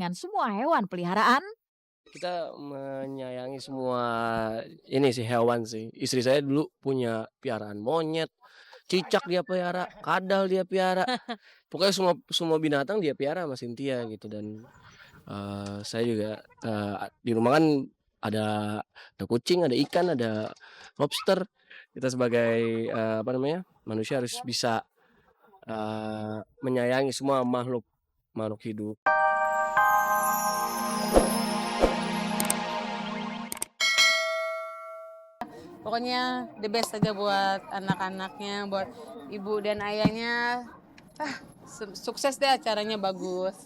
dengan semua hewan peliharaan? Kita menyayangi semua ini sih, hewan sih. Istri saya dulu punya piaraan monyet, cicak dia piara, kadal dia piara, pokoknya semua semua binatang dia piara sama Cynthia gitu dan, saya juga, di rumah kan ada ada kucing, ada ikan, ada lobster. Kita sebagai, apa namanya, manusia harus bisa, menyayangi semua makhluk makhluk hidup. Pokoknya the best aja buat anak-anaknya, buat ibu dan ayahnya. Sukses deh acaranya bagus.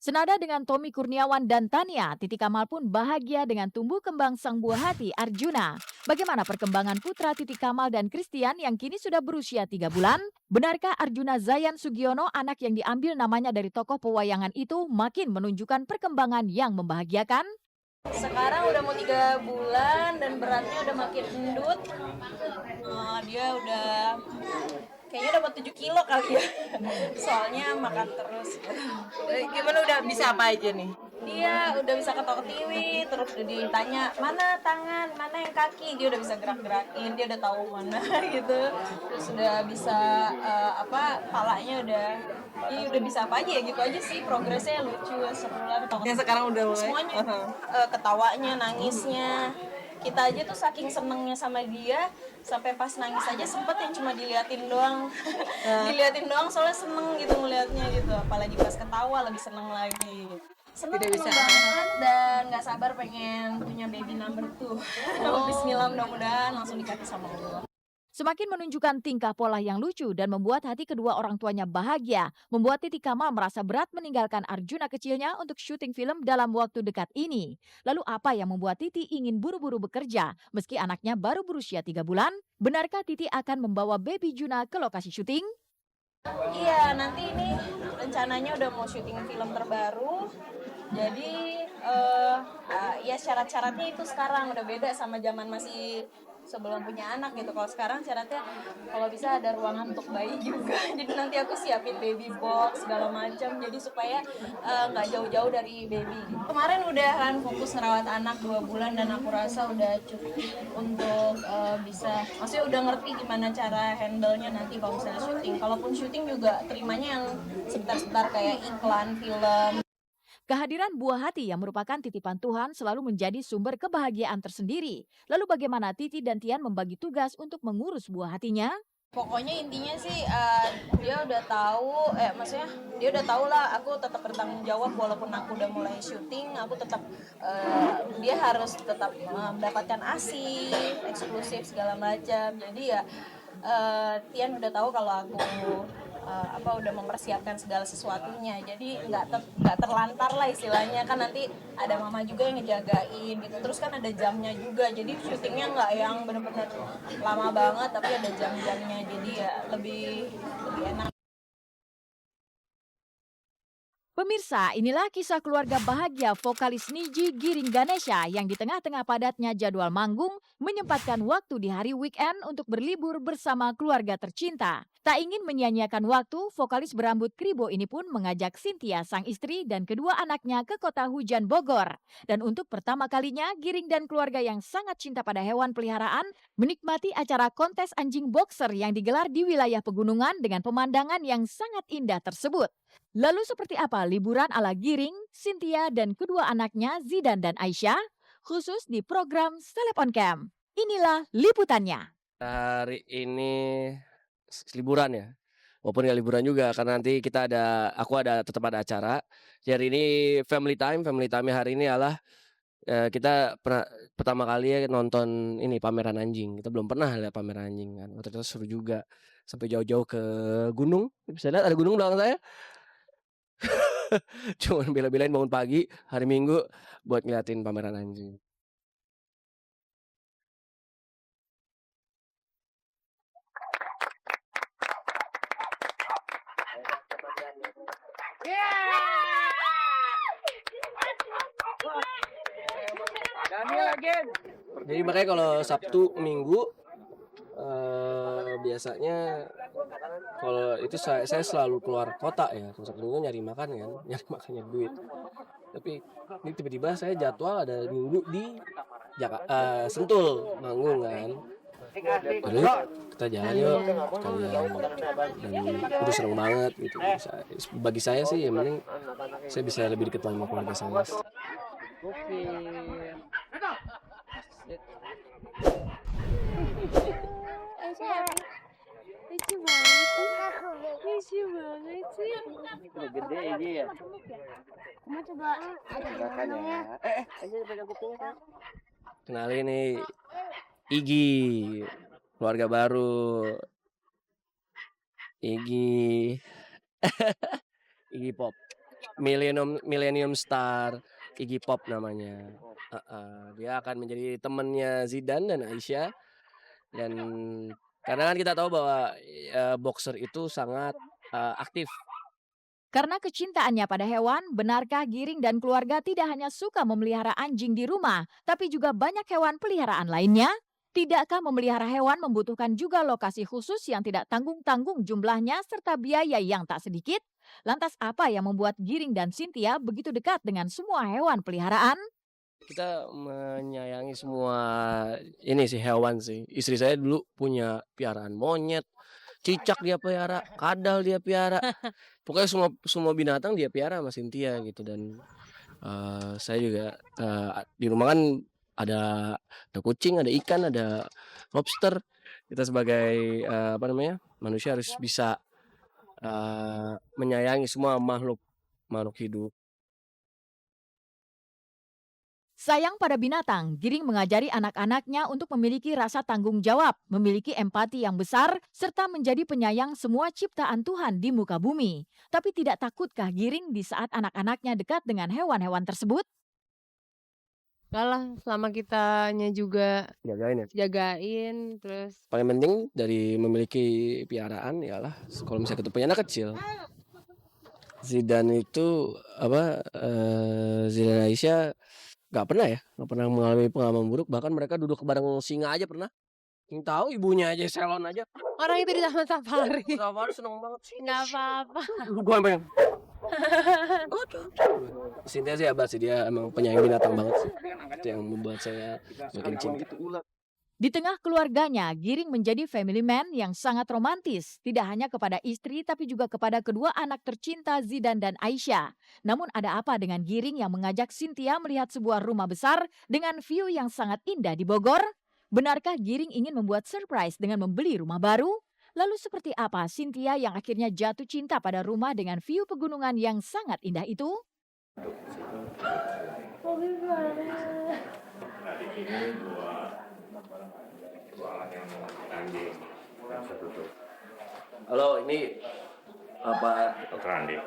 Senada dengan Tommy Kurniawan dan Tania, Titi Kamal pun bahagia dengan tumbuh kembang sang buah hati Arjuna. Bagaimana perkembangan putra Titi Kamal dan Christian yang kini sudah berusia 3 bulan? Benarkah Arjuna Zayan Sugiono, anak yang diambil namanya dari tokoh pewayangan itu, makin menunjukkan perkembangan yang membahagiakan? Sekarang udah mau 3 bulan dan beratnya udah makin endut. Dia udah kayaknya udah mau 7 kilo kali ya. Soalnya makan terus. Gimana udah bisa apa aja nih? Dia udah bisa ketawa-ketiwi, terus udah ditanya mana tangan, mana yang kaki, dia udah bisa gerak-gerakin, dia udah tahu mana gitu. Terus udah bisa palanya udah udah bisa apa aja ya gitu aja sih, progresnya lucu, seru lah. Yang sekarang udah mulai? Semuanya, ketawanya, nangisnya. Kita aja tuh saking senengnya sama dia, sampai pas nangis aja sempet yang cuma diliatin doang. Diliatin doang soalnya seneng gitu ngeliatnya gitu, apalagi pas ketawa lebih seneng lagi. Seneng banget dan nggak sabar pengen punya baby number 2. Bismillah, mudah-mudahan langsung dikasih sama Allah. Semakin menunjukkan tingkah pola yang lucu dan membuat hati kedua orang tuanya bahagia, membuat Titi Kamal merasa berat meninggalkan Arjuna kecilnya untuk syuting film dalam waktu dekat ini. Lalu apa yang membuat Titi ingin buru-buru bekerja meski anaknya baru berusia 3 bulan? Benarkah Titi akan membawa baby Juna ke lokasi syuting? Iya, nanti ini rencananya udah mau syuting film terbaru. Jadi ya syarat-syaratnya itu sekarang udah beda sama zaman masih sebelum punya anak gitu. Kalau sekarang syaratnya kalau bisa ada ruangan untuk bayi juga. Jadi nanti aku siapin baby box segala macam. Jadi supaya nggak jauh-jauh dari baby. Kemarin udah kan fokus ngerawat anak 2 bulan dan aku rasa udah cukup untuk bisa, maksudnya udah ngerti gimana cara handle-nya nanti kalau misalnya syuting. Kalaupun syuting juga terimanya yang sebentar-sebentar kayak iklan, film. Kehadiran buah hati yang merupakan titipan Tuhan selalu menjadi sumber kebahagiaan tersendiri. Lalu bagaimana Titi dan Tian membagi tugas untuk mengurus buah hatinya? Pokoknya intinya sih dia udah tahu, maksudnya dia udah tahu lah aku tetap bertanggung jawab walaupun aku udah mulai syuting, aku tetap dia harus tetap mendapatkan ASI, eksklusif segala macam. Jadi ya Tian udah tahu kalau aku udah mempersiapkan segala sesuatunya. Jadi nggak terlantar lah istilahnya, kan nanti ada mama juga yang ngejagain gitu. Terus kan ada jamnya juga. Jadi syutingnya nggak yang benar-benar lama banget tapi ada jam-jamnya. Jadi ya lebih enak. Pemirsa, inilah kisah keluarga bahagia vokalis Niji Giring Ganesha yang di tengah-tengah padatnya jadwal manggung menyempatkan waktu di hari weekend untuk berlibur bersama keluarga tercinta. Tak ingin menyia-nyiakan waktu, vokalis berambut kribo ini pun mengajak Cynthia sang istri dan kedua anaknya ke kota hujan Bogor. Dan untuk pertama kalinya, Giring dan keluarga yang sangat cinta pada hewan peliharaan menikmati acara kontes anjing boxer yang digelar di wilayah pegunungan dengan pemandangan yang sangat indah tersebut. Lalu seperti apa liburan ala Giring, Cynthia dan kedua anaknya Zidan dan Aisyah? Khusus di program Celeb on Cam. Inilah liputannya. Hari ini liburan ya, walaupun nggak liburan juga karena nanti aku tetap ada acara. Jadi hari ini family time hari ini adalah, kita pertama kali ya nonton ini pameran anjing. Kita belum pernah lihat pameran anjing kan, ternyata seru juga. Sampai jauh-jauh ke gunung, bisa lihat ada gunung belakang saya. Cuman bela-belain bangun pagi hari Minggu buat ngeliatin pameran anjing. Jadi makanya kalau Sabtu Minggu biasanya kalau itu saya selalu keluar kota ya, Sabtu Minggu nyari makan kan, nyari makannya duit. Tapi ini tiba-tiba saya jadwal ada minggu di Sentul manggung kan. Yaudah, kita jalan yuk sekalian, dan udah seneng banget gitu. Bagi saya sih yang penting saya bisa lebih dekat sama keluarga saya. Lucu banget sih. Lucu banget sih. Udah gede ini ya. Kamu coba ya. Kenalin nih Igi, keluarga baru. Igi Iggy Pop, Millennium Star, Iggy Pop namanya. Dia akan menjadi temannya Zidane dan Aisyah. Dan karena kan kita tahu bahwa boxer itu sangat aktif. Karena kecintaannya pada hewan, benarkah Giring dan keluarga tidak hanya suka memelihara anjing di rumah, tapi juga banyak hewan peliharaan lainnya? Tidakkah memelihara hewan membutuhkan juga lokasi khusus yang tidak tanggung-tanggung jumlahnya serta biaya yang tak sedikit? Lantas apa yang membuat Giring dan Cynthia begitu dekat dengan semua hewan peliharaan? Kita menyayangi semua ini sih hewan sih. Istri saya dulu punya piaraan monyet, cicak dia pelihara, kadal dia pelihara. Pokoknya semua binatang dia pelihara sama Cynthia gitu. Dan saya juga di rumah kan ada kucing, ada ikan, ada lobster. Kita sebagai manusia harus bisa menyayangi semua makhluk hidup. Sayang pada binatang, Giring mengajari anak-anaknya untuk memiliki rasa tanggung jawab, memiliki empati yang besar, serta menjadi penyayang semua ciptaan Tuhan di muka bumi. Tapi tidak takutkah Giring di saat anak-anaknya dekat dengan hewan-hewan tersebut? Kalah selama kitanya juga Jagain ya. jagain, terus Paling penting dari memiliki piaraan ialah kalau misalnya kita punya anak kecil. Zidane itu Zidane Aisyah nggak pernah mengalami pengalaman buruk. Bahkan mereka duduk bareng singa aja pernah. Yang tahu ibunya aja salon aja. orang itu di taman safari. Safari seneng banget sih. Nggak apa-apa. Gue pengen. Cynthia sih abad sih, dia emang penyayang binatang banget sih. Itu yang membuat saya makin cinta. Di tengah keluarganya, Giring menjadi family man yang sangat romantis. Tidak hanya kepada istri, tapi juga kepada kedua anak tercinta Zidane dan Aisyah. Namun ada apa dengan Giring yang mengajak Cynthia melihat sebuah rumah besar dengan view yang sangat indah di Bogor? Benarkah Giring ingin membuat surprise dengan membeli rumah baru? Lalu seperti apa Cynthia yang akhirnya jatuh cinta pada rumah dengan view pegunungan yang sangat indah itu? Halo, ini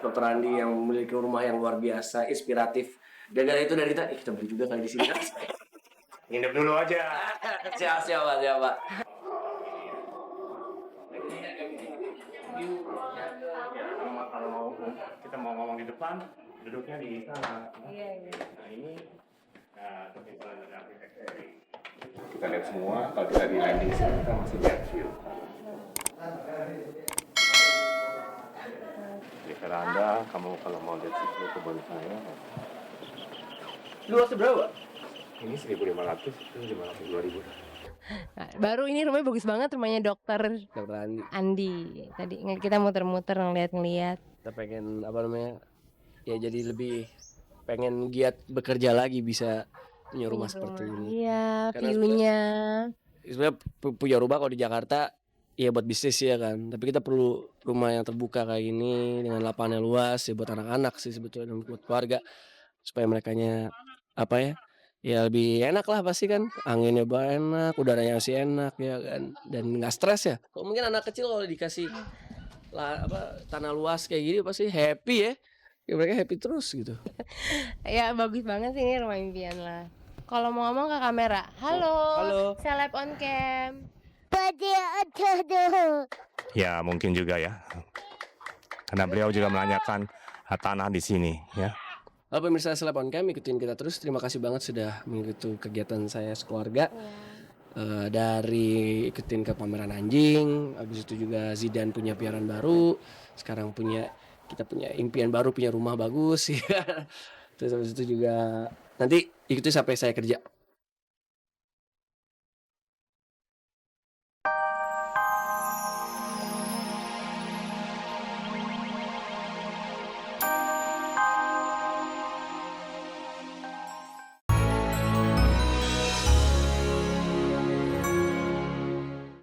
Dokter Andi yang memiliki rumah yang luar biasa, inspiratif. Gara-gara itu dari kita beli juga kali di sini. Nginep dulu aja. Siap Pak. Kalau kita mau ngomong di depan, duduknya di sana. Nah ini, kebetulan ada arsitektur. Kita lihat semua. Kalau kita di landing sini, kita masih lihat view. Di veranda, kamu kalau mau lihat view kebun saya. Luas berapa? Ini 1.500, itu 2.000. Nah, baru ini rumahnya bagus banget, rumahnya Dokter Dokter Andi. Tadi kita muter-muter ngeliat-ngeliat. kita pengen ya jadi lebih pengen giat bekerja lagi, bisa punya rumah seperti ini. Iya, Karena view-nya. Sebenarnya punya rumah kalau di Jakarta ya buat bisnis ya kan, tapi kita perlu rumah yang terbuka kayak ini dengan lapangan yang luas ya buat anak-anak sih sebetulnya, dan buat keluarga supaya merekanya ya lebih enak lah pasti kan, anginnya enak, udaranya masih enak ya kan, dan nggak stres ya. Kalau mungkin anak kecil kalau dikasih tanah luas kayak gini pasti happy ya mereka happy terus gitu. Ya bagus banget sih, ini rumah impian lah. Kalau mau ngomong ke kamera, halo. Seleb on cam. Ya mungkin juga ya. Karena beliau juga menanyakan tanah di sini ya. Halo pemirsa Seleb on Cam, ikutin kita terus. Terima kasih banget sudah mengikuti kegiatan saya sekeluarga. Dari ikutin ke pameran anjing, habis itu juga Zidane punya piaraan baru, sekarang kita punya impian baru punya rumah bagus ya. Terus habis itu juga nanti ikuti sampai saya kerja.